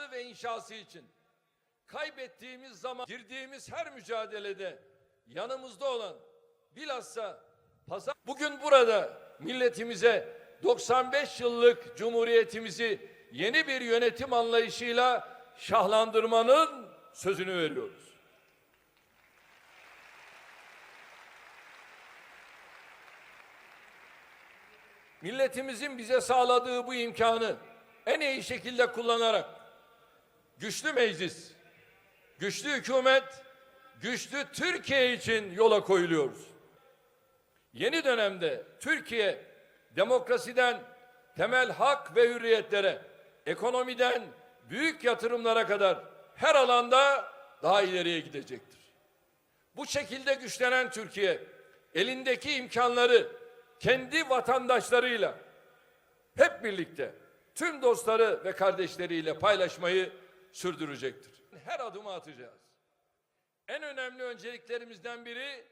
inşası ve inşası için kaybettiğimiz zaman, girdiğimiz her mücadelede yanımızda olan, bilhassa bugün burada milletimize 95 yıllık cumhuriyetimizi yeni bir yönetim anlayışıyla şahlandırmanın sözünü veriyoruz. Milletimizin bize sağladığı bu imkanı en iyi şekilde kullanarak güçlü meclis, güçlü hükümet, güçlü Türkiye için yola koyuluyoruz. Yeni dönemde Türkiye demokrasiden temel hak ve hürriyetlere, ekonomiden büyük yatırımlara kadar her alanda daha ileriye gidecektir. Bu şekilde güçlenen Türkiye, elindeki imkanları kendi vatandaşlarıyla hep birlikte tüm dostları ve kardeşleriyle paylaşmayı sürdürecektir. Her adımı atacağız. En önemli önceliklerimizden biri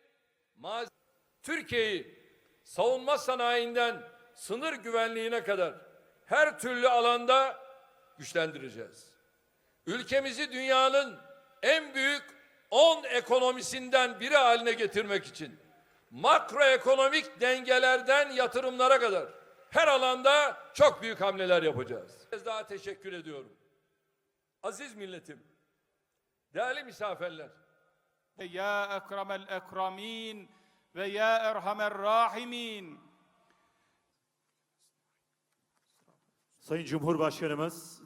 Türkiye'yi savunma sanayinden sınır güvenliğine kadar her türlü alanda güçlendireceğiz. Ülkemizi dünyanın en büyük 10 ekonomisinden biri haline getirmek için makroekonomik dengelerden yatırımlara kadar her alanda çok büyük hamleler yapacağız. Bir kez daha teşekkür ediyorum. Aziz milletim, değerli misafirler. Ya ekremel ekremin ve ya erhamer rahimin. Sayın Cumhurbaşkanımız